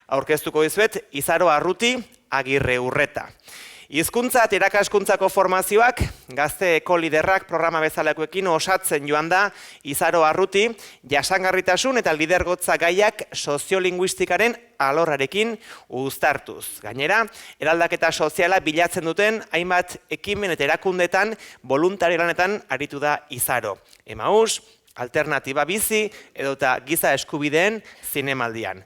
Aurkeztuko dizuet Izaro Arruti Agirreurreta. Hizkuntza eta irakaskuntzako formazioak gazte ekoliderrak programa bezalakoekin osatzen joan da Izaro Arruti jasangarritasun eta lidergotza gaiak soziolinguistikaren alorrarekin uztartuz. Gainera, eraldaketa soziala bilatzen duten hainbat ekimen eta erakundetan voluntari lanetan aritu da Izaro. Emaus, Alternatiba Bizi edota Giza Eskubideen zinemaldian.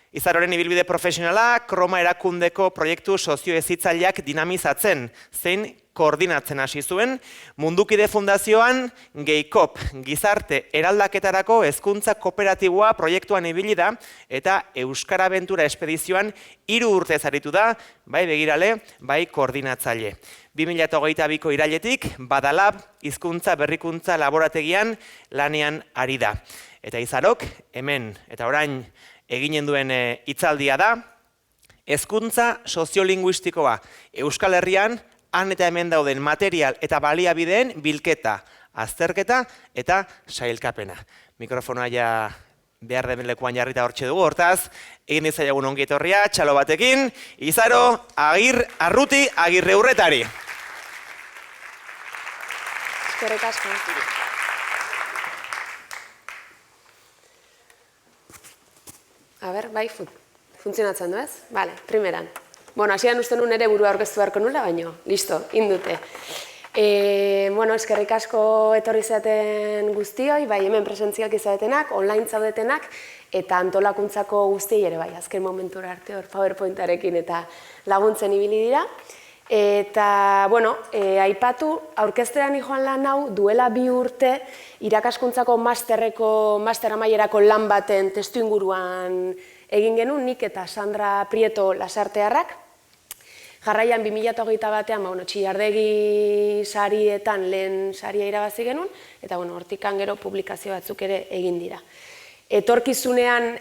Izaroren ibilbide profesionala, Kroma erakundeko proiektu soziohezitzaileak dinamizatzen, zein koordinatzen hasi zuen, Mundukide Fundazioan GEIKOP, gizarte eraldaketarako hezkuntza kooperatiboa proiektuan ibili da, eta Euskara Abentura Espedizioan 3 urtez aritu da, bai begirale, bai koordinatzaile. 2022ko irailetik, Badalab, hizkuntza berrikuntza laborategian lanean ari da. Eta Izarok, hemen, eta orain, eginen duen hitzaldia da, hezkuntza soziolinguistikoa Euskal Herrian, han eta hemen dauden material eta baliabideen bilketa, azterketa eta sailkapena. Mikrofonoa ja behar den lekuan jarrita hortxe dugu, hortaz, egin dizaiogun ongi etorria, txalo batekin, Izaro Arruti Agirreurretari. Eskerrik asko. A ber, bai, funtzionatzen du ez? Bale, primeran. Bueno, hasian uste nun ere burua aurkeztu beharko nula, baino, listo, indute. Eskerrik asko etorri zaten guztioi, bai hemen presentziak izatenak, online zaudetenak, eta antolakuntzako guztiei ere bai, azken momentura arte hor PowerPointarekin eta laguntzen ibili dira. Eta, aipatu, aurkeztean joan lan hau duela 2 urte irakaskuntzako master amaierako lan baten testuinguruan egin genuen, nik eta Sandra Prieto Lasartearrak. Jarraian 2021an, Txillardegi sarietan lehen saria irabazi genuen, eta hortikan gero publikazio batzuk ere egin dira. Etorkizunean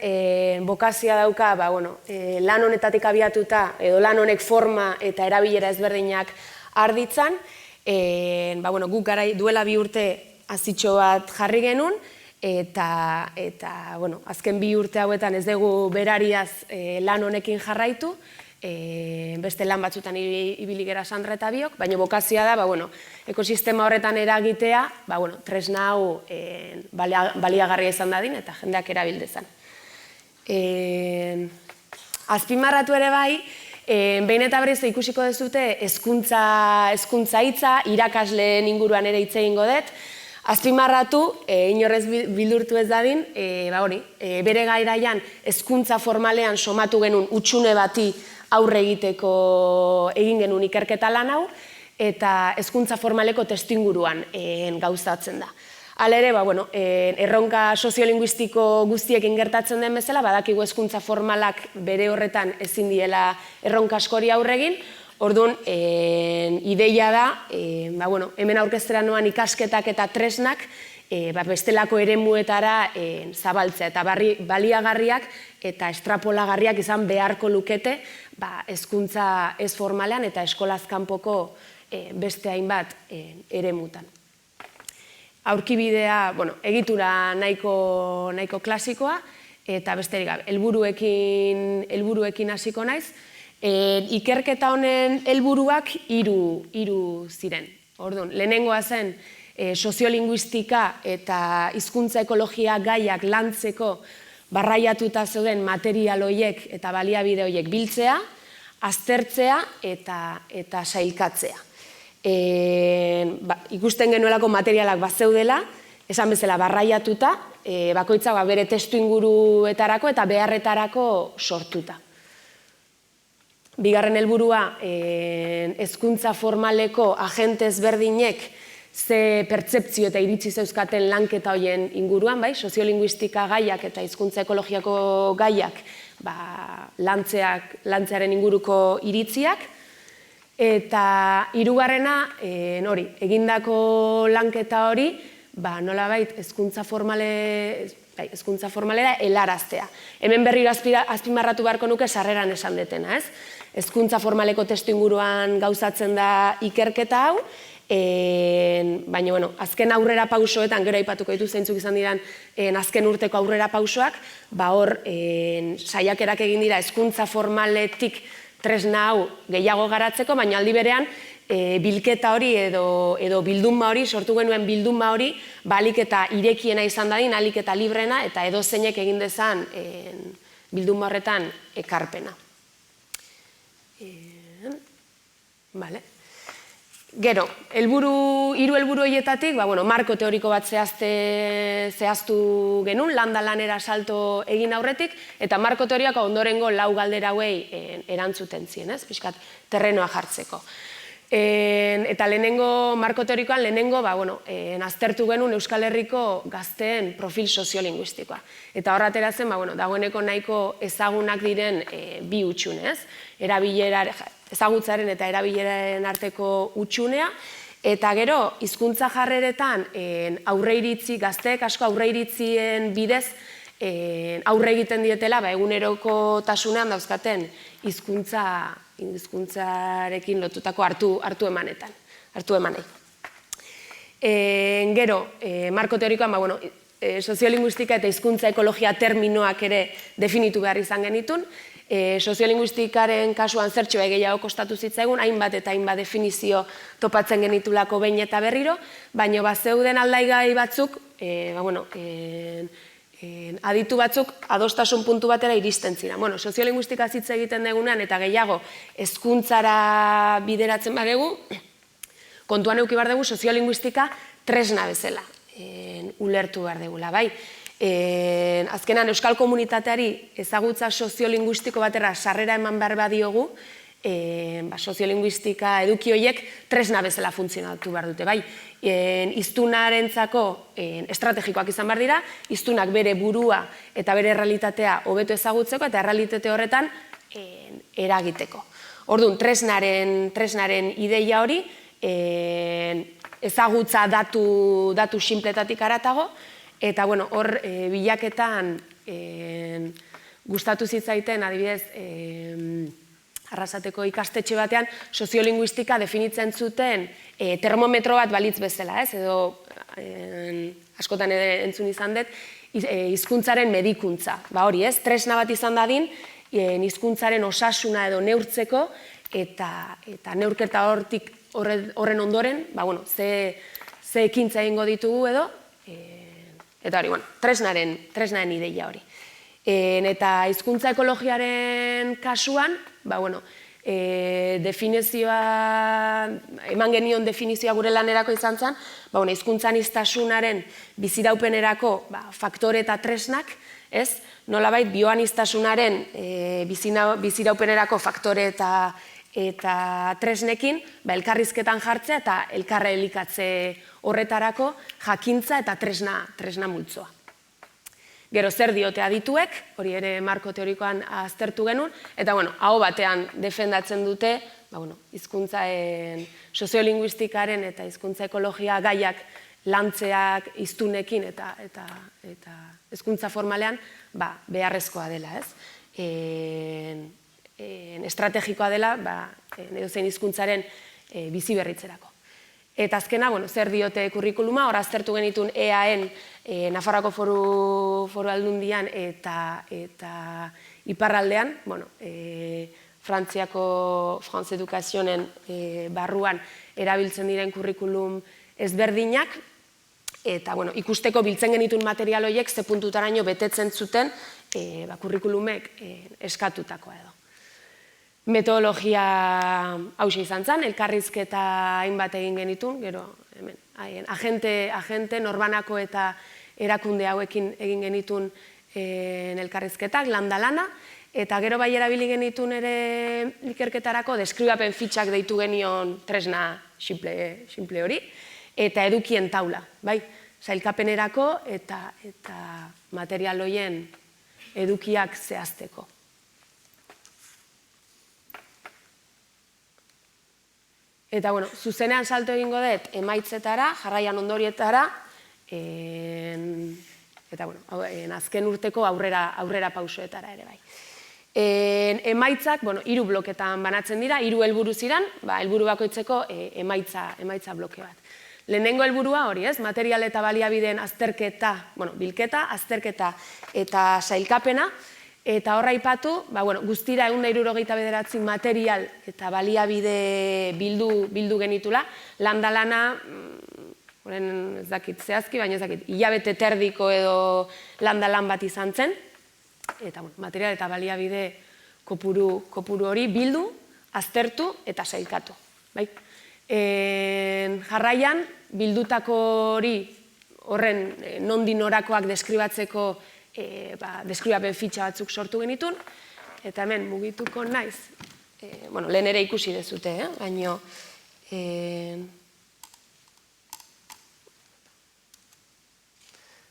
bokazioa dauka, lan honetatik abiatuta, edo lan honek forma eta erabilera ezberdinak arditzan, guk duela 2 urte azitxo bat jarri genuen, eta azken 2 urte hauetan ez dugu berariaz lan honekin jarraitu, beste lan batzutan ibili gera Sandra eta biok, baina bokazioa da, ekosistema horretan eragitea, tresna hau baliagarria izan dadin eta jendeak erabildezan. Azpimarratu ere bai, behin eta berriz ikusiko dezute hezkuntza hitza, irakasleen inguruan ere hitz egingo dut, azpimarratu, inorrez bildurtu ez dadin, bere gairaian hezkuntza formalean somatu genuen hutsune bati aurre egiteko egin genuen ikerketa lan hau, eta hezkuntza formaleko testuinguruan gauzatzen da. Hala ere, erronka soziolinguistiko guztiekin gertatzen den bezala, badakigu hezkuntza formalak bere horretan ezin diela erronka askori aurre egin, orduan, ideia da, hemen aurkeztera noan ikasketak eta tresnak, bestelako eremuetara zabaltzea eta baliagarriak eta estrapolagarriak izan beharko lukete hezkuntza ez formalean eta eskolaz kanpoko beste hainbat eremutan. Aurkibidea, egitura nahiko klasikoa eta besterik gabe, helburuekin hasiko naiz. Ikerketa honen helburuak 3 ziren. Orduan, lehenengoa zen soziolinguistika eta hizkuntza ekologia gaiak lantzeko barraiatuta zeuden material horiek eta baliabide horiek biltzea, aztertzea eta sailkatzea. Ikusten genuelako materialak bazeudela, esan bezala barraiatuta, bakoitza bere testuinguruetarako eta beharretarako sortuta. Bigarren helburua, hezkuntza formaleko agente ezberdinek ze pertzepzio eta iritzi zeuzkaten lanketa horien inguruan, soziolinguistika gaiak eta hizkuntza ekologiako gaiak lantzearen inguruko iritziak, eta 3. Egindako lanketa hori, nolabait hezkuntza formalera helaraztea. Hemen berriro azpimarratu beharko nuke sarreran esan detena, ez? Hezkuntza formaleko testuinguruan gauzatzen da ikerketa hau, baina, bueno, azken aurrera pausoetan, gero aipatuko ditu zeintzuk izan diran azken urteko aurrera pausoak, ba hor, saiakerak egin dira hezkuntza formaletik tresna hau gehiago garatzeko, baina aldi berean, bilketa hori edo bilduma hori, sortu genuen bilduma hori, alik eta irekiena izan dadin, alik eta librena, eta edo zeinek egin dezan bilduma horretan ekarpena. Vale. Gero, hiru helburu horietatik, marko teoriko bat zehaztu genuen, landa lanera salto egin aurretik, eta marko teoriako ondorengo lau galdera hauei erantzuten zien, pixkat terrenoa jartzeko. Eta marko teorikoan lehenengo, aztertu genuen Euskal Herriko gazteen profil soziolinguistikoa. Eta hor ateratzen, dagoeneko nahiko ezagunak diren bi hutsune, ezagutzaren eta erabileraren arteko hutsunea, eta gero, hizkuntza jarreretan gazteek asko aurreiritzien bidez aurre egiten dietela, eguneroko tasunean dauzkaten hizkuntzarekin lotutako hartu emanetan, hartu emanei. Gero, marko teorikoan, soziolinguistika eta hizkuntza ekologia terminoak ere definitu behar izan genitun. Soziolinguistikaren kasuan zertxo gehiago kostatu zitzaigun, hainbat eta hainbat definizio topatzen genitulako behin eta berriro, baina bazeuden aldaigai batzuk, aditu batzuk adostasun puntu batera iristen ziren. Soziolinguistika hitz egiten dugunean eta gehiago hezkuntzara bideratzen badegu, kontuan eduki behar dugu soziolinguistika tresna bezala ulertu behar dugula, bai. Azkenan euskal komunitateari ezagutza soziolinguistiko batera sarrera eman behar badiogu, soziolinguistika eduki horiek tresna bezala funtzionatu behar dute, bai. Hiztunarentzako estrategikoak izan behar dira, hiztunak bere burua eta bere errealitatea hobeto ezagutzeko eta errealitate horretan eragiteko. Orduan, tresnaren ideia hori, ezagutza datu sinpletatik haratago, eta hor bilaketan gustatu zitzaiten, adibidez, Arrasateko ikastetxe batean soziolinguistika definitzen zuten termometro bat balitz bezala, edo askotan entzun izan dut, hizkuntzaren medikuntza. Hori, tresna bat izan dadin, hizkuntzaren osasuna edo neurtzeko, eta neurketa horren ondoren, ze ekintza egingo ditugu edo, eta hori, tresnaren ideia hori. Eta hizkuntza ekologiaren kasuan, definizioa, eman genion definizioa gure lanerako izan zen, hizkuntza aniztasunaren biziraupenerako faktore eta tresnak, nolabait bioaniztasunaren biziraupenerako faktore eta tresnekin, elkarrizketan jartzea eta elkarra elikatze horretarako jakintza eta tresna multzoa. Gero zer diote adituek, hori ere marko teorikoan aztertu genuen, eta hau batean defendatzen dute, hizkuntzaen soziolinguistikaren eta hizkuntza ekologia gaiak lantzeak hiztunekin eta hezkuntza formalean beharrezkoa dela, estrategikoa dela edozein hizkuntzaren bizi berritzerako. Eta azkena, zer diote kurrikuluma, hor aztertu genitun EAen, Nafarroako foru aldundian eta iparraldean, Frantziako France Educazionen barruan erabiltzen diren kurrikulum ezberdinak, eta ikusteko biltzen genitun material horiek ze puntutaraino betetzen zuten kurrikulumek eskatutakoa edo. Metodologia hauxe izan zen, elkarrizketa hainbat egin genitun, gero agente norbanako eta erakunde hauekin egin genitun elkarrizketak, landa-lana, eta gero bai erabili genitun ere ikerketarako deskribapen fitxak deitu genion tresna simple hori, eta edukien taula, bai, sailkapenerako eta material horien edukiak zehazteko. Eta, zuzenean salto egingo dut emaitzetara, jarraian ondorietara, eta, azken urteko aurrera pausoetara ere bai. Emaitzak, hiru bloketan banatzen dira, hiru helburu ziren, helburu bakoitzeko emaitza bloke bat. Lehenengo helburua hori, material eta baliabideen azterketa, bilketa, azterketa eta sailkapena, eta horra aipatu, guztira 169 material eta baliabide bildu genitula, landa-lana, ez dakit zehazki, baina ez dakit, hilabete terdiko edo landa-lan bat izan zen, eta material eta baliabide kopuru hori bildu, aztertu eta sailkatu. Jarraian, bildutako hori horren nondik norakoak deskribatzeko deskribapen fitxa batzuk sortu genitun, eta hemen mugituko naiz, lehen ere ikusi dezute, baina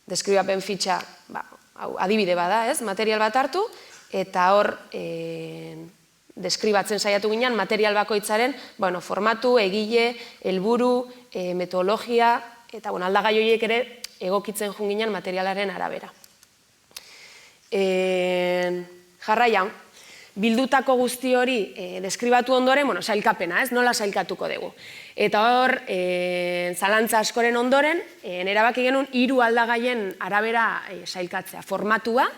deskribapen fitxa adibide bada, material bat hartu, eta hor deskribatzen saiatu ginen material bakoitzaren formatu, egile, helburu, metodologia, eta aldagai horiek ere egokitzen joan ginen materialaren arabera. Jarraian, bildutako guzti hori deskribatu ondoren, sailkapena, nola sailkatuko dugu. Eta hor, zalantza askoren ondoren, erabaki genuen 3 aldagaien arabera sailkatzea. Formatua,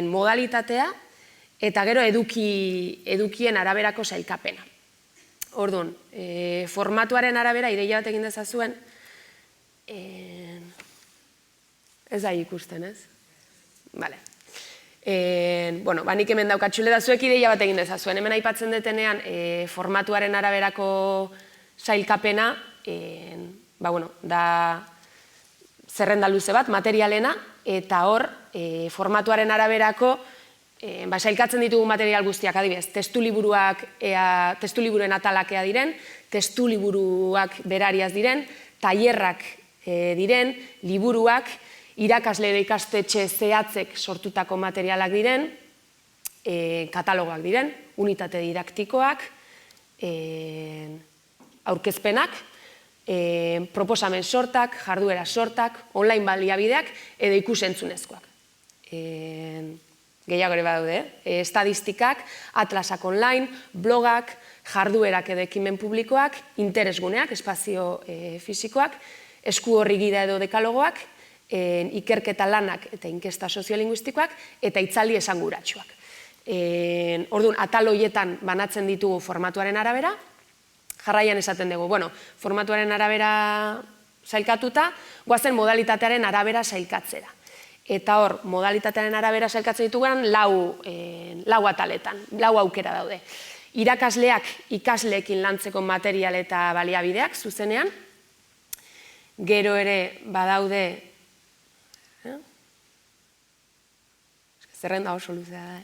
modalitatea, eta gero edukien araberako sailkapena. Orduan, formatuaren arabera ideia bat egin dezazuen, ez da ikusten, ez? Bale. Nik hemen daukatxule da zuek ideia bat egin dezazuen. Hemen aipatzen detenean formatuaren araberako sailkapena, da zerrenda luze bat, materialena, eta hor formatuaren araberako sailkatzen ditugu material guztiak, adibidez, testuliburuen atalak ea diren, testuliburuak berariaz diren, tailerrak diren, liburuak, irakasle edo ikastetxe zehatzek sortutako materialak diren, katalogoak diren, unitate didaktikoak, aurkezpenak, proposamen sortak, jarduera sortak, online baliabideak edo ikusentzunezkoak. Gehiago ere badaude, estadistikak, atlasak online, blogak, jarduerak edo ekimen publikoak, interesguneak, espazio fisikoak, esku horri gida edo dekalogoak, ikerketa lanak eta inkesta soziolinguistikoak, eta itzaldi esanguratsuak. Orduan, atal horietan banatzen ditugu formatuaren arabera, jarraian esaten dugu, formatuaren arabera sailkatuta, goazen modalitatearen arabera sailkatzera. Eta hor, modalitatearen arabera sailkatzen dituguan, lau ataletan, 4 aukera daude. Irakasleak ikasleekin lantzeko material eta baliabideak zuzenean, gero ere badaude, zerrenda oso luzea da,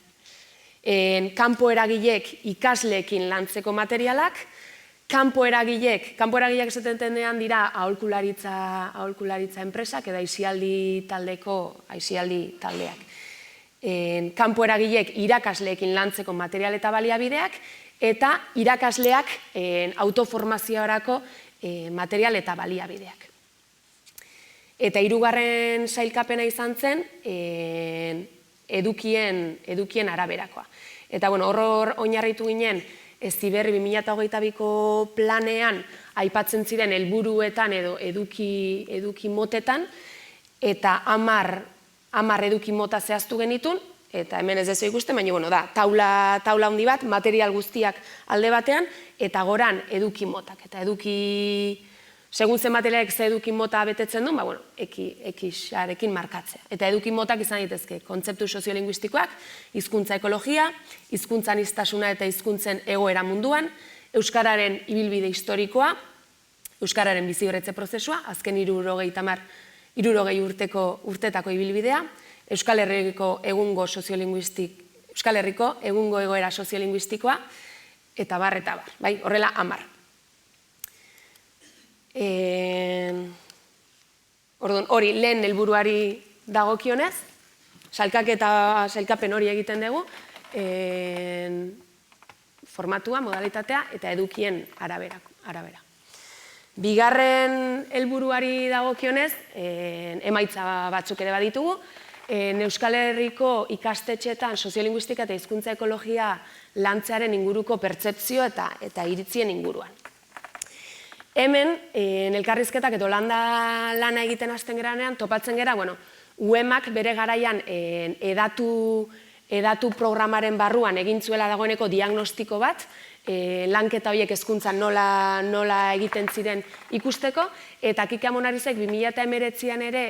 kanpo eragileek ikasleekin lantzeko materialak, kanpo eragileek esaten denean dira aholkularitza enpresak edo aisialdi taldeak. Kanpo eragileek irakasleekin lantzeko material eta baliabideak, eta irakasleak autoformaziorako material eta baliabideak. Eta 3. sailkapena izan zen edukien araberakoa. Eta hor oinarritu ginen, Heziberri 2022ko planean aipatzen ziren helburuetan edo eduki motetan, eta 10 eduki mota zehaztu genitun, eta hemen ez dezu ikusten, baina da, taula handi bat, material guztiak alde batean, eta goran eduki motak. Eta segun zen materialek ze eduki mota betetzen duen, X-arekin markatzea. Eta eduki motak izan ditezke, kontzeptu soziolinguistikoak, hizkuntza ekologia, hizkuntza aniztasuna eta hizkuntzen egoera munduan, euskararen ibilbide historikoa, euskararen biziberritze prozesua, azken 60 urtetako ibilbidea, Euskal Herriko egungo egoera soziolinguistikoa, eta bar, horrela 10. Hori lehen helburuari dagokionez, sailkapen hori egiten dugu, formatua, modalitatea eta edukien arabera. Bigarren helburuari dagokionez, emaitza batzuk ere baditugu, Euskal Herriko ikastetxeetan soziolinguistika eta hizkuntza ekologia lantzearen inguruko pertzepzio eta iritzien inguruan. Hemen, elkarrizketak edo lana egiten hasten geranean, topatzen gera, UEMak bere garaian edatu programaren barruan egin zuela dagoeneko diagnostiko bat, lanketa horiek hezkuntzan nola egiten ziren ikusteko, eta Kike Amonarizek 2019an ere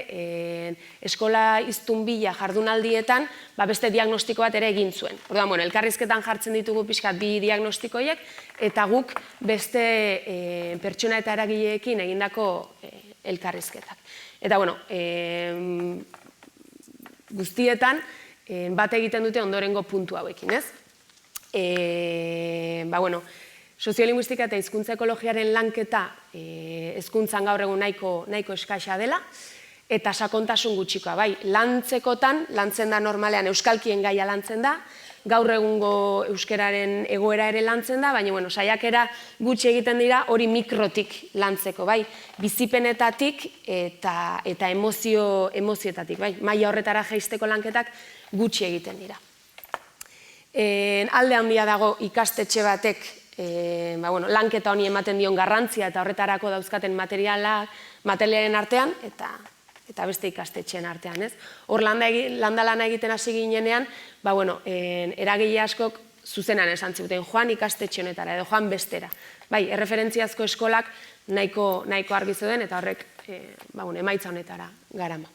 eskola hiztunbila jardunaldietan beste diagnostiko bat ere egin zuen. Orduan, elkarrizketan jartzen ditugu pixkat bi diagnostiko horiek, eta guk beste pertsona eta eragileekin egindako elkarrizketak. Eta, guztietan bat egiten dute ondorengo puntu hauekin, ez? Soziolinguistika eta hizkuntza ekologiaren lanketa hezkuntzan gaur egun nahiko eskaxa dela, eta sakontasun gutxikoa, bai, lantzen da normalean euskalkien gaia lantzen da, gaur egungo euskararen egoera ere lantzen da, baina saiakera gutxi egiten dira hori mikrotik lantzeko, bai, bizipenetatik eta emozioetatik, bai, maila horretara jaisteko lanketak gutxi egiten dira. Alde handia dago ikastetxe batek lanketa honi ematen dion garrantzia eta horretarako dauzkaten materialen artean eta beste ikastetxeen artean, ez? Hor landa lana egiten hasi ginenean, eragile askok zuzenan esan zuten, joan ikastetxe honetara edo joan bestera. Bai, erreferentziazko eskolak nahiko argi zeuden eta horrek emaitza honetara garama.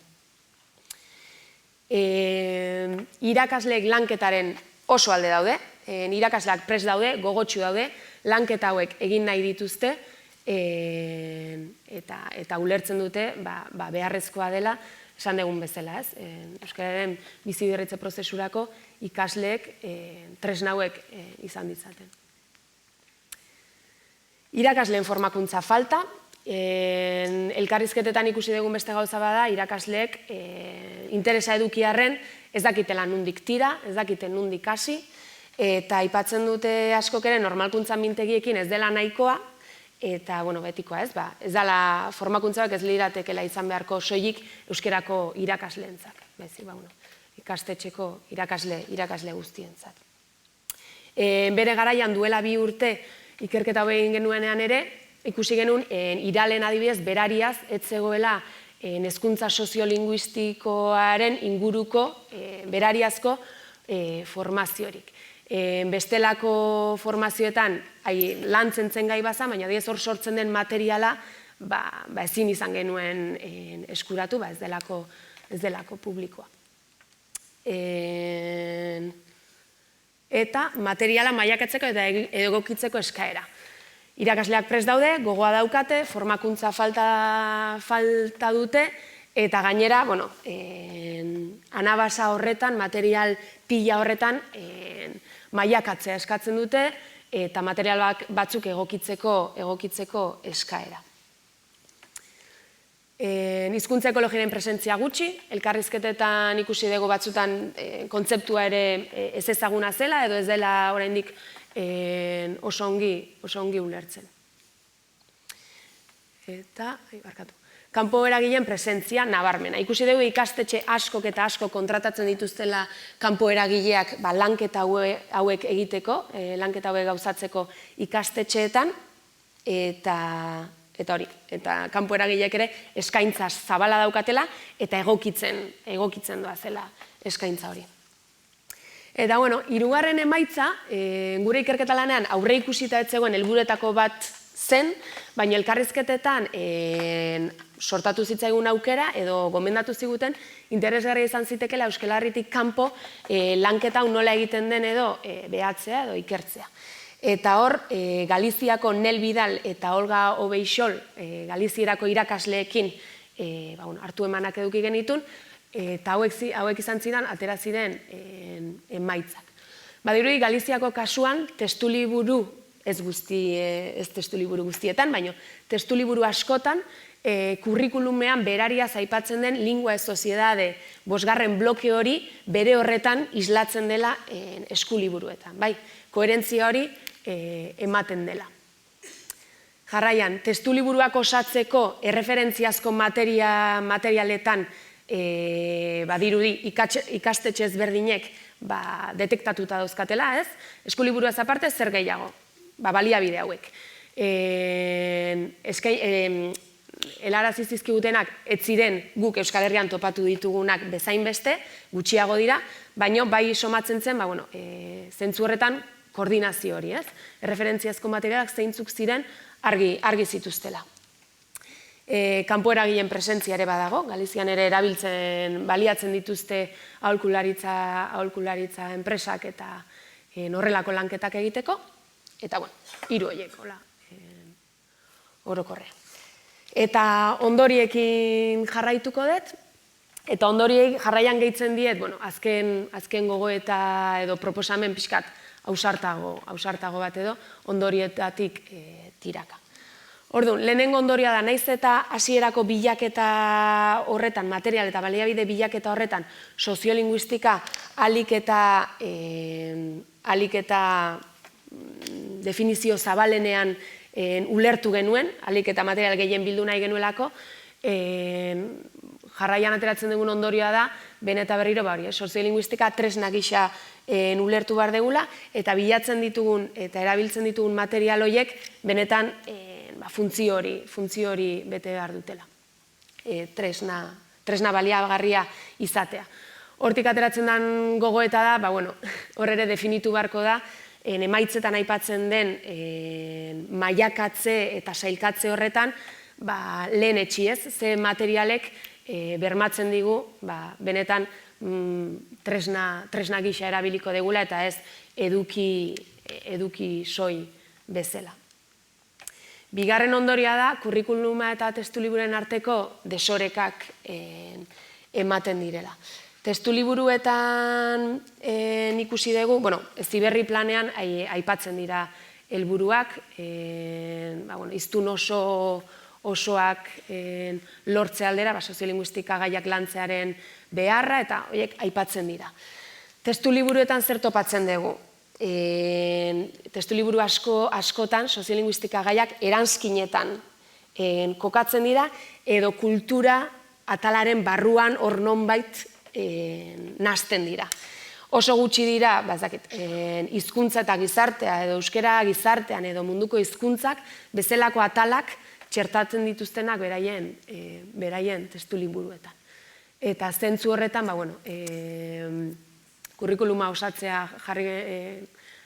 Irakasleek lanketaren oso alde daude, irakasleak prest daude, gogotsu daude, lanketa hauek egin nahi dituzte, eta ulertzen dute beharrezkoa dela, esan dugun bezala, ez? Euskararen biziberritze prozesurako ikasleek tresna hauek izan ditzaten. Irakasleen formakuntza falta, elkarrizketetan ikusi dugun beste gauza bada, irakasleek interesa edukiarren ez dakitela nundik tira, ez dakite nundik hasi, eta aipatzen dute askok ere normalkuntza mintegiekin ez dela nahikoa, eta betikoa ez, ez dela formakuntzak ez liratekela izan beharko soilik euskerako irakasleentzat, ikastetxeko irakasle guztientzat. Bere garaian duela 2 urte ikerketa hau egin genuenean ere, ikusi genuen iralen adibidez berariaz ez zegoela hezkuntza soziolinguistikoaren inguruko berariazko formaziorik. Bestelako formazioetan lantzen zen gai baza, baina adiez hor sortzen den materiala ezin izan genuen eskuratu, ez delako publikoa. Eta materiala mailakatzeko eta egokitzeko eskaera. Irakasleak prest daude, gogoa daukate, formakuntza falta dute, eta gainera, anabasa horretan, material pila horretan, mailakatzea eskatzen dute, eta material batzuk egokitzeko eskaera. Hizkuntza ekologiaren presentzia gutxi, elkarrizketetan ikusi dugu batzutan kontzeptua ere ez ezaguna zela, edo ez dela oraindik oso ongi ulertzen. Eta, kanpo eragileen presentzia nabarmena. Ikusi dugu ikastetxe askok eta asko kontratatzen dituztela kanpo eragileak lanketa hauek egiteko, lanketa hauek gauzatzeko ikastetxeetan, eta hori, eta kanpo eragileak ere eskaintza zabala daukatela eta egokitzen doazela eskaintza hori. Eta, hirugarren emaitza, gure ikerketa lanean aurre ikusita ez zegoen helburuetako bat zen, baina elkarrizketetan sortatu zitzaigun aukera edo gomendatu ziguten interesgarria izan zitekela Euskal Herritik kanpo lanketa hau nola egiten den edo behatzea edo ikertzea. Eta hor, Galiziako Nel Bidal eta Olga Obeixol, Galizierako irakasleekin hartu emanak eduki genitun, eta hauek izan ziren, atera ziren emaitzak. Badirudi, Galiziako kasuan, testuliburu, ez testuliburu guztietan, baina testuliburu askotan, kurrikulumean berariaz aipatzen den lingua ez soziedade 5. bloke hori bere horretan islatzen dela eskuliburuetan. Koherentzia hori ematen dela. Jarraian, testuliburuak osatzeko erreferentziazko materialetan badirudi ikastetxe ezberdinek detektatuta dauzkatela, ez? Eskuliburuaz aparte zer gehiago, baliabide hauek. Helarazi zizkigutenak ez ziren guk Euskal Herrian topatu ditugunak bezain beste, gutxiago dira, baina bai somatzen zen, zentzu horretan koordinazio hori, ez? Erreferentziazko materialak zeintzuk ziren argi zituztela. Kanpo eragileen presentzia ere badago, Galizian ere baliatzen dituzte aholkularitza enpresak eta horrelako lanketak egiteko, eta, 3 horiek, orokorrean. Eta ondoriekin jarraituko dut, eta ondoriek jarraian gehitzen diet, azken gogoeta edo proposamen pixkat ausartago bat edo, ondorietatik tiraka. Orduan, lehenengo ondorioa da, naiz eta hasierako bilaketa horretan, material eta baliabide bilaketa horretan, soziolinguistika alik eta definizio zabalenean ulertu genuen, alik eta material gehien bildu nahi genuelako, jarraian ateratzen dugun ondorioa da, ben eta berriro, soziolinguistika tresna gisa ulertu behar degula, eta bilatzen ditugun eta erabiltzen ditugun material horiek benetan funtzio hori bete behar dutela. Tresna baliagarria izatea. Hortik ateratzen den gogoeta da, hor ere definitu beharko da, emaitzetan aipatzen den mailakatze eta sailkatze horretan, lehen etxiez, ze materialek bermatzen digu, benetan tresna gisa erabiliko degula eta ez eduki soi bezala. Bigarren ondorioa da, kurrikuluma eta testulibururen arteko desorekak ematen direla. Testuliburuetan ikusi dugu, Heziberri planean aipatzen dira helburuak, hiztun osoak lortze aldera, soziolinguistika gaiak lantzearen beharra, eta horiek aipatzen dira. Testuliburuetan zer topatzen dugu? Testuliburu askotan soziolinguistika gaiak eranskinetan kokatzen dira, edo kultura atalaren barruan hor nonbait nahasten dira. Oso gutxi dira, hizkuntza eta gizartea, edo euskara gizartean, edo munduko hizkuntzak, bezalako atalak txertatzen dituztenak beraien testuliburuetan. Eta zentzu horretan, kurrikuluma osatzea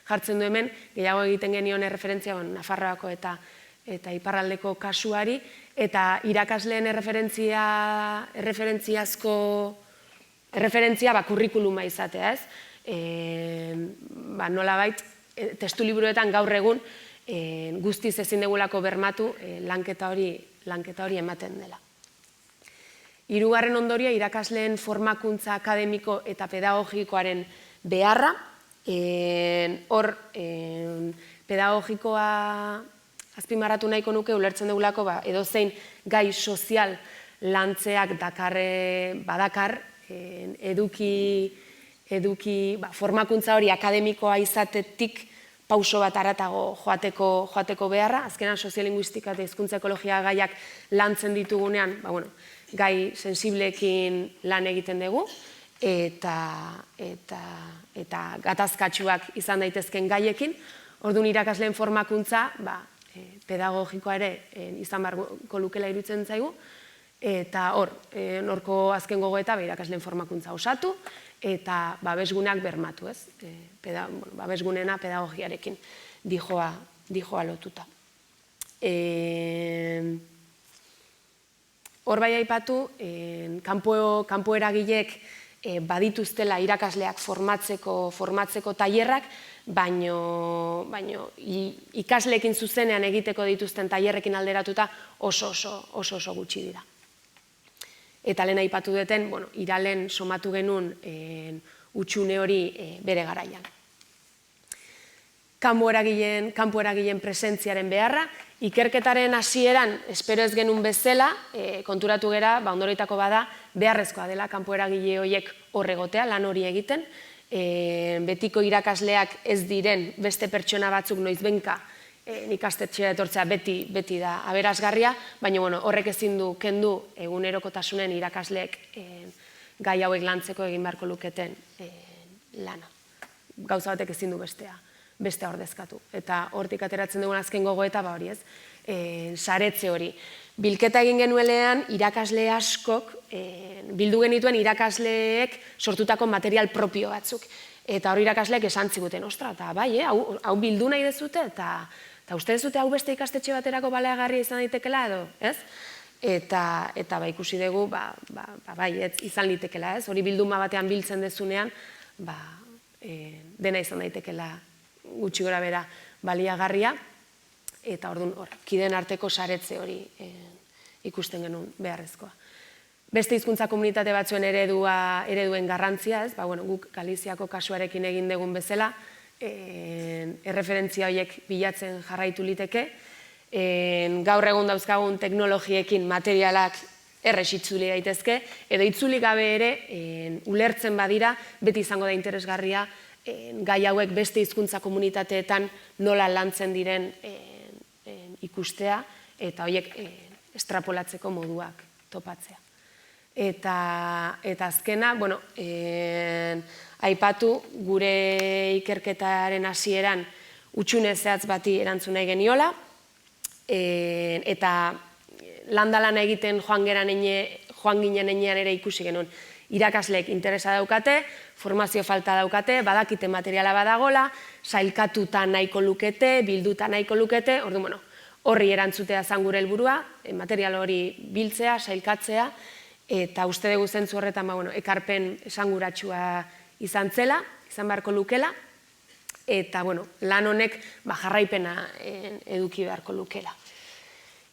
jartzen du hemen, gehiago egiten genion erreferentzia Nafarroako eta iparraldeko kasuari, eta irakasleen erreferentzia kurrikuluma izatea, ez? Nolabait, testuliburuetan gaur egun guztiz ezin degulako bermatu lanketa hori ematen dela. Hirugarren ondoria, irakasleen formakuntza akademiko eta pedagogikoaren beharra. Hor, pedagogikoa azpimarratu nahiko nuke, ulertzen dugulako edozein gai sozial lantzeak badakar, eduki formakuntza hori akademikoa izatetik pauso bat haratago joateko beharra. Azkenan soziolinguistika eta hizkuntza ekologia gaiak lantzen ditugunean, gai sensibleekin lan egiten dugu, eta gatazkatsuak izan daitezken gaiekin. Orduan irakasleen formakuntza pedagogikoa ere izan beharko lukela iruditzen zaigu, eta horko azken gogoeta irakasleen formakuntza osatu, eta babesguneak bermatu, ez? Babesguneena pedagogiarekin dijoa lotuta. Hor bai aipatu, kanpo eragileek badituztela irakasleak formatzeko tailerrak, baino ikasleekin zuzenean egiteko dituzten tailerrekin alderatuta oso gutxi dira. Eta lehen aipatu duten, iralen somatu genuen utxune hori bere garaian. Kanpo eragileen presentziaren beharra, ikerketaren hasieran espero ez genuen bezala, konturatu gera, ondoroitako bada, beharrezkoa dela kanpo eragile horiek hor egotea, lan hori egiten, betiko irakasleak ez diren beste pertsona batzuk noizbenka ikastetxea etortzea beti da aberasgarria, baina horrek ezin du kendu egunerokotasunen irakasleek gai hauek lantzeko egin beharko luketen lana. Gauza batek ezin du bestea ordezkatu. Eta hortik ateratzen dugun azken gogoeta, hori ez, saretze hori. Bilketa egin genuelean irakasle askok, bildu genituen irakasleek sortutako material propio batzuk. Eta hori irakasleek esan ziguten, ostra, eta bai, hau bildu nahi dezute, eta uste dezute hau beste ikastetxe baterako baleagarria izan daitekela edo, ez? Eta ikusi dugu, bai, izan litekela, ez? Hori bilduma batean biltzen dezunean, dena izan daitekela gutxi gora bera baliagarria, eta orduan kideen arteko saretze hori ikusten genuen beharrezkoa. Beste hizkuntza komunitate batzuen ereduen garrantzia, ez? Guk Galiziako kasuarekin egin dugun bezala, erreferentzia horiek bilatzen jarraitu liteke, gaur egun dauzkagun teknologiekin materialak errez itzuli daitezke, edo itzuli gabe ere, ulertzen badira, beti izango da interesgarria, gai hauek beste hizkuntza komunitateetan nola lantzen diren ikustea, eta horiek estrapolatzeko moduak topatzea. Eta azkena, aipatu gure ikerketaren hasieran hutsune zehatz bati erantzun nahi geniola, eta landa-lana egiten joan ginen heinean ere ikusi genuen. Irakasleek interesa daukate, formazio falta daukate, badakite materiala badagola, sailkatuta nahiko lukete, bilduta nahiko lukete, horri erantzutea zan gure helburua, material hori biltzea, sailkatzea, eta uste dugu zentzu horretan ekarpen esanguratsua izan zela, izan beharko lukela, eta lan honek jarraipena eduki beharko lukela.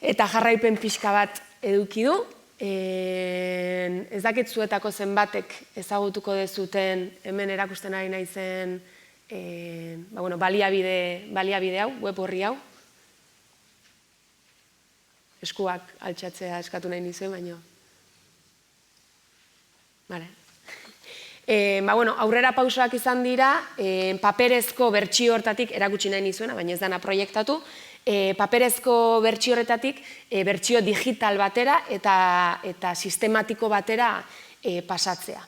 Eta jarraipen pixka bat eduki du, ez dakit zuetako zenbatek ezagutuko dezuten hemen erakusten ari naizen baliabide hau, web horri hau. Eskuak altxatzea eskatu nahi nizuen, baina... Aurrera pausoak izan dira, paperezko bertsio hortatik, erakutsi nahi nizuena, baina ez dana proiektatu, paperezko bertsio horretatik bertsio digital batera eta sistematiko batera pasatzea.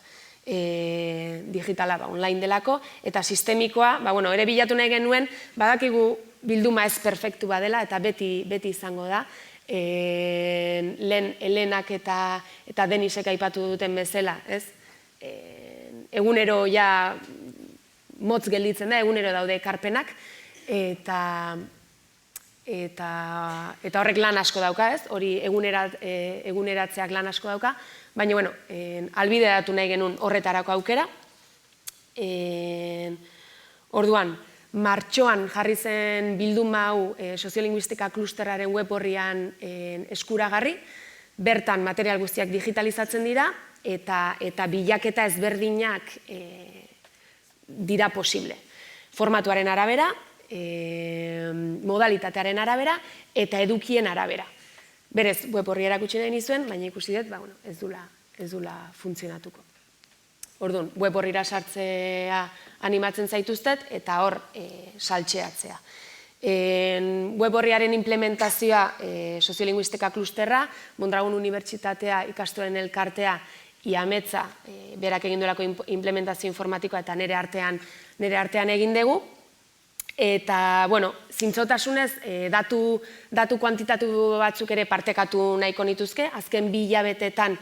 Digitala online delako, eta sistemikoa, ere bilatu nahi genuen, badakigu bilduma ez perfektu badela, eta beti izango da, lehen Helenak eta Denisek aipatu duten bezala, ez? Egunero ja motz gelditzen da, egunero daude ekarpenak, eta horrek lan asko dauka, ez? Hori eguneratzeak lan asko dauka, baina, albideratu nahi genuen horretarako aukera. Orduan, martxoan jarri zen bilduma hau soziolinguistika klusterraren web horrian eskuragarri, bertan material guztiak digitalizatzen dira, eta bilaketa ezberdinak dira posible. Formatuaren arabera, modalitatearen arabera, eta edukien arabera. Berez, web horri erakutsi nahi nizuen, baina ikusi dut, ez dula funtzionatuko. Orduan, web horrira sartzea animatzen zaituztet, eta hor saltxeatzea. Web horriaren implementazioa soziolinguistika klusterra, Mondragon Unibertsitatea, ikastolen elkartea, IAMETza, berak egin duelako implementazio informatikoa eta nire artean egin dugu. Eta, zintzotasunez, datu kuantitatu batzuk ere partekatu nahiko nituzke, azken 2 hilabetetan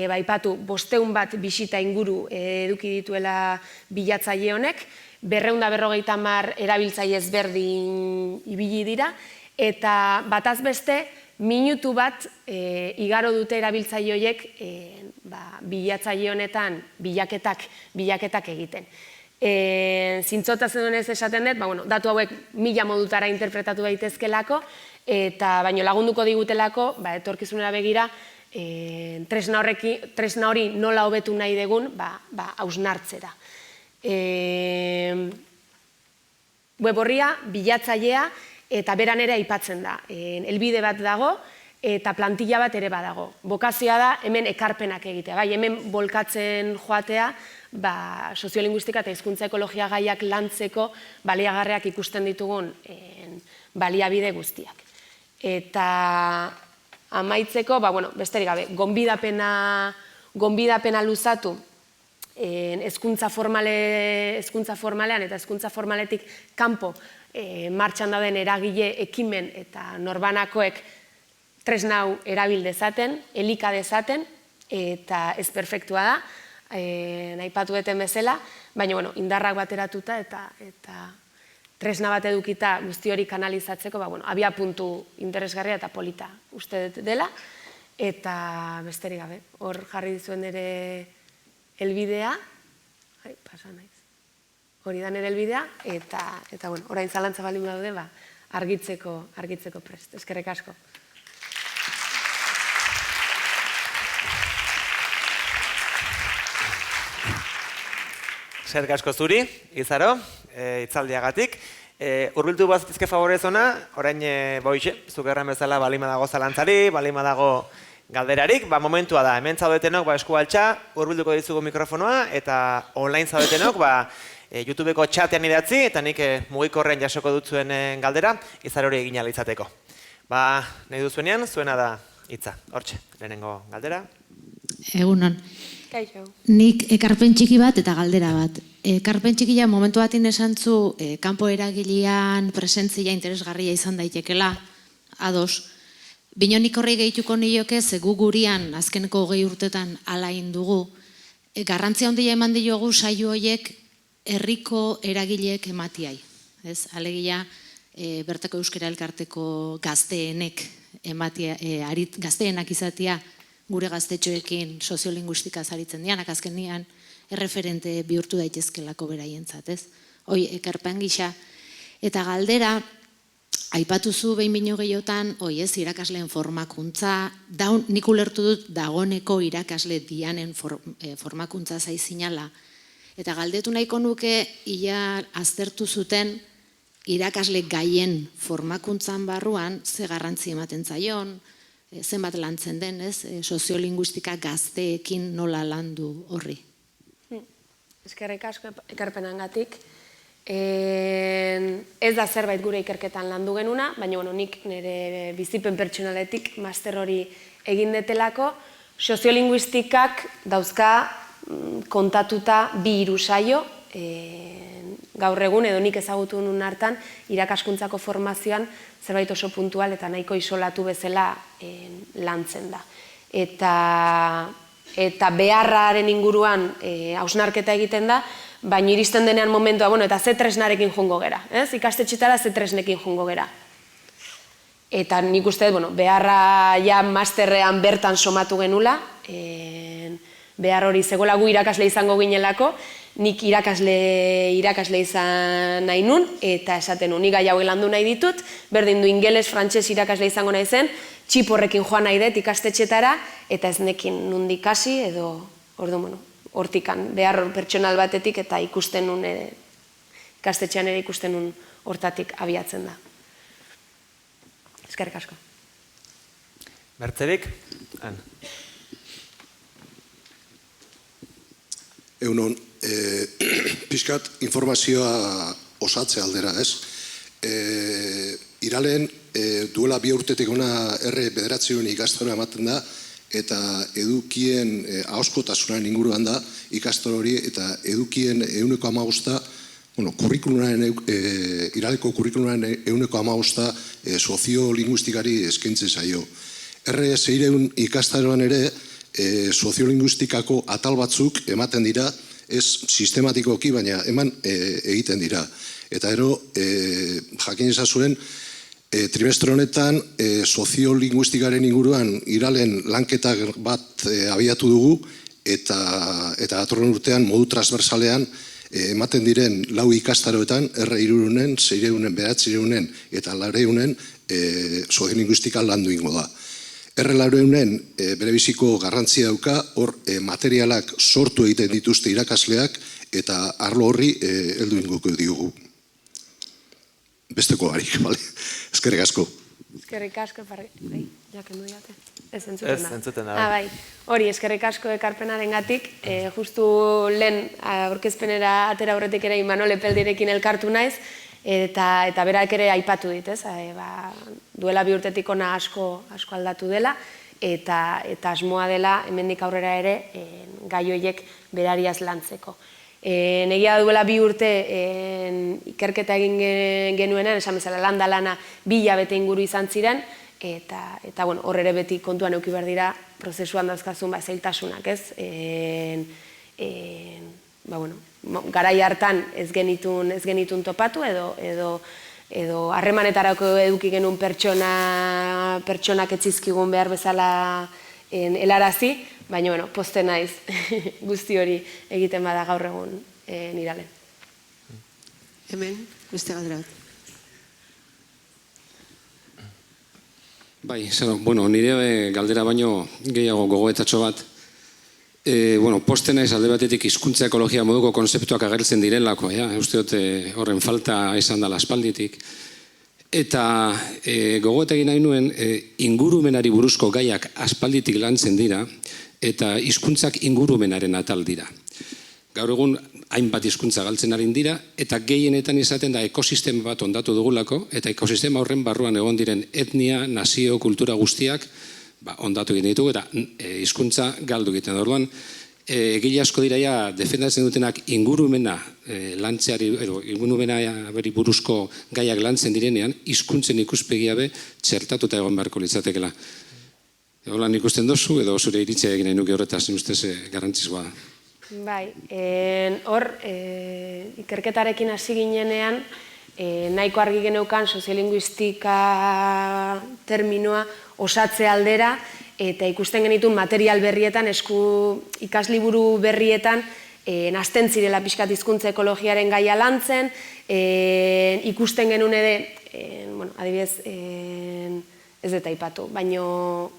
baipatu 500 bat bisita inguru eduki dituela bilatzaile honek, 250 erabiltzaile ezberdin ibili dira, eta bataz beste minutu bat igaro dute erabiltzaile horiek bilatzaile honetan bilaketak egiten. Zintzotasunez esaten dut, datu hauek 1000 modutara interpretatu daitezkelako, eta baino lagunduko digutelako, etorkizunera begira, tresna hori nola hobetu nahi dugun hausnartzera. Web horria, bilatzailea, eta beran ere aipatzen da. Helbide bat dago, eta plantilla bat ere badago. Bokazioa da hemen ekarpenak egitea, hemen bolkatzen joatea, soziolinguistika eta hizkuntza ekologia gaiak lantzeko baliagarriak ikusten ditugun baliabide guztiak. Eta amaitzeko, besterik gabe, gonbidapena luzatu hezkuntza formalean eta hezkuntza formaletik kanpo martxan dauden eragile, ekimen eta norbanakoek tresna hau erabil dezaten, elika dezaten, eta ez perfektua da, nahipatu deten bezala, baina indarrak bateratuta eta tresna bat edukita guzti hori kanalizatzeko, abia puntu interesgarria eta polita uste dut dela, eta besterik gabe, hor jarri dizuen ere helbidea, pasa naiz, hori da nire helbidea, eta orain zalantza baldin badaude, argitzeko prest. Eskerrik asko. Eskerrik asko zuri, Izaro, hitzaldiagatik. Hurbildu bazitizke favorez ona, orain boixe, zuk erran bezala balima dago zalantzari, balima dago galderarik, momentua da, hemen zaudetenok esku altxa, hurbilduko dizugu mikrofonoa, eta online zaudetenok, YouTubeko txatean idatzi, eta nik mugikorrean jasoko dutzuen galdera, Izaro hori egin alizateko. Nahi duzuenean, zuena da hitza. Hortxe, lehenengo galdera. Egunon. Nik ekarpen txiki bat eta galdera bat. Ekarpen txikia momentu batin esantzu kanpo eragilean presentzia interesgarria izan daitekela, ados. Binonik horri gehituko nioke, ze gu gurian azkeneko 20 urtetan alain dugu. Garrantzia handia eman diogu saio horiek herriko eragileek ematiai. Alegia, bertako euskara elkarteko gazteenek gazteenak izatea, gure gaztetxoekin soziolinguistika zaritzen dianak, azkenean erreferente bihurtu daitezkelako beraientzat, ez? Hoi, ekarpen gisa. Eta galdera, aipatuzu behin bino gehiotan, irakasleen formakuntza, nik ulertu dut dagoneko irakasle dianen formakuntza zaizinala. Eta galdetu nahiko nuke, ia aztertu zuten irakasle gaien formakuntzan barruan, ze garrantzi ematen zaion, zenbat lantzen den, soziolinguistika gazteekin nola landu horri. Eskerrik asko ekarpenangatik. Ez da zerbait gure ikerketan landu genuna, baina nik nire bizipen pertsonaletik master hori egin detelako, soziolinguistikak dauzka kontatuta 2-3 saio, gaur egun edo nik ezagutu nun hartan, irakaskuntzako formazioan zerbait oso puntual eta nahiko isolatu bezala lantzen da. Eta beharraren inguruan hausnarketa egiten da, baina iristen denean momentua, eta ze tresnarekin joango gera, ikastetxetara ze tresnekin joango gera. Eta nik uste, beharra ja masterrean bertan somatu genula, behar hori zegoela gu irakasle izango ginelako, nik irakasle izan nahi nun, eta esaten nik gai hau landu nahi ditut, berdin du ingeles, frantses irakasle izango nahi zen, txip horrekin joan nahi dut ikastetxetara, eta ez nekin nundik hasi, edo, hortikan, behar pertsonal batetik, eta ikusten nun, ikastetxean ere ikusten nun hortatik abiatzen da. Eskerrik asko. Mertzerik? Egunon, pixkat informazioa osatze aldera, ez? Iraleen duela 2 urtetik ona R9 ikastaro ematen da, eta edukien ahoskotasunaren inguruan da ikastaro hori, eta edukien 115%, Iraleko kurrikulunaren 115% soziolinguistikari eskaintzen zaio. R600 ikastaroan ere, soziolinguistikako atal batzuk ematen dira, ez sistematikoki, baina eman egiten dira. Eta ero, jakin ezazuen, trimestre honetan soziolinguistikaren inguruan Iralen lanketak bat abiatu dugu, eta datorren urtean modu transversalean ematen diren 4 ikastaroetan, R300, 600, 900 eta 900 soziolinguistika landu ingo da. R900 berebiziko garrantzia dauka, hor materialak sortu egiten dituzte irakasleak, eta arlo horri heldu ingoko diogu. Besteko barik, bale? Eskerrik asko. Eskerrik asko, jaken du jate. Ez entzuten da. Bai. Hori, eskerrik asko ekarpenaren gatik. Justu lehen aurkezpenera atera horretik ere Imanol Epeldirekin elkartu naiz, Eta berak ere aipatu dit, ez? Duela 2 urtetik hona asko aldatu dela, eta asmoa dela hemendik aurrera ere gai horiek berariaz lantzeko. Negia duela 2 urte ikerketa egin genuenean, esan bezala lana 2 hilabete inguru izan ziren, eta hor ere beti kontuan eduki behar dira prozesuan dauzkazun zailtasunak, ez? Garai hartan ez genitun topatu edo harremanetarako eduki genuen pertsonak etzizkigun behar bezala helarazi, baina poste naiz guzti hori egiten bada gaur egun Iralen. Hemen, beste galdera bat. Bai, nire galdera baino gehiago gogoetatxo bat. Poste naiz alde batetik hizkuntza ekologia moduko konzeptuak agertzen direlako, uste dut horren falta izan dela aspalditik. Eta gogoeta egin nahi nuen, ingurumenari buruzko gaiak aspalditik lantzen dira, eta hizkuntzak ingurumenaren atal dira. Gaur egun, hainbat hizkuntza galtzen ari dira, eta gehienetan izaten da ekosistema bat ondatu dugulako, eta ekosistema horren barruan egon diren etnia, nazio, kultura guztiak, ondatu egiten ditugu, eta hizkuntza galdu egiten da. Orduan, egile asko dira defendatzen dutenak ingurumena lantzeari, ingurumena beri buruzko gaiak lantzen direnean, hizkuntzen ikuspegia be txertatuta egon beharko litzatekela. Holan ikusten dozu, edo zure iritzia egin nahi nuke horretaz, ustez garrantzizkoa da. Bai, hor, ikerketarekin hasi ginenean, nahiko argi geneukan soziolinguistika terminoa osatze aldera, eta ikusten genitun material berrietan, ikasliburu berrietan, nazten zirela pixkat hizkuntza ekologiaren gaia lantzen, ikusten genuen ere, adibidez, ez dut aipatu, baino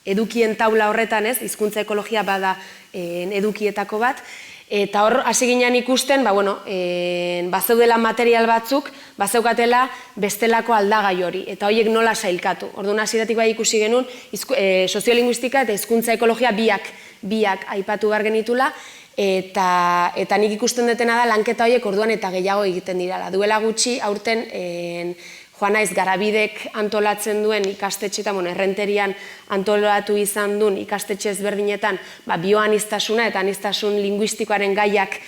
edukien taula horretan, ez, hizkuntza ekologia bada edukietako bat, eta hor hasi ginean ikusten, bazeudela material batzuk, bazeukatela bestelako aldagai hori, eta horiek nola sailkatu. Orduan hasieratik bai ikusi genuen, soziolinguistika eta hizkuntza ekologia biak aipatu behar genitula, eta nik ikusten dutena da lanketa horiek orduan eta gehiago egiten dirala. Duela gutxi, aurten joan naiz Garabidek antolatzen duen ikastetxeetan, Errenterian antolatu izan duen ikastetxe ezberdinetan bioaniztasuna eta aniztasun linguistikoaren gaiak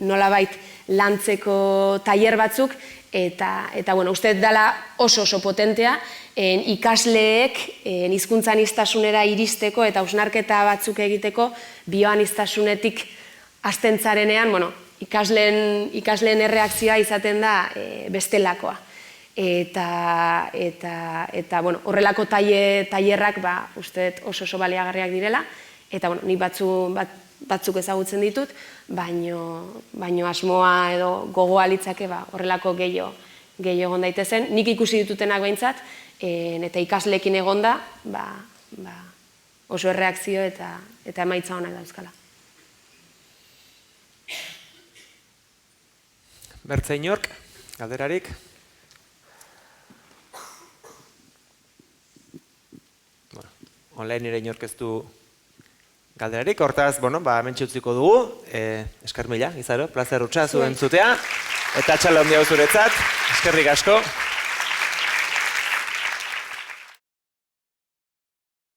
nolabait lantzeko tailer batzuk, eta uste dela oso potentea ikasleek hizkuntza aniztasunera iristeko eta hausnarketa batzuk egiteko bioaniztasunetik hasten zarenean, ikasleen erreakzioa izaten da bestelakoa. Eta horrelako tailerrak uste oso baliagarriak direla, eta nik batzuk ezagutzen ditut, baino asmoa edo gogoa litzake horrelako gehiago egon daitezen. Nik ikusi ditutenak behintzat, eta ikasleekin egonda oso erreakzio eta emaitza onak dauzkala. Bertze inork, galderarik? Online ere inork ez du galderarik, hortaz, hementxe utziko dugu, esker mila, Izaro, plazer utxa zuen zutea, eta txalo handia zuretzat, eskerrik asko.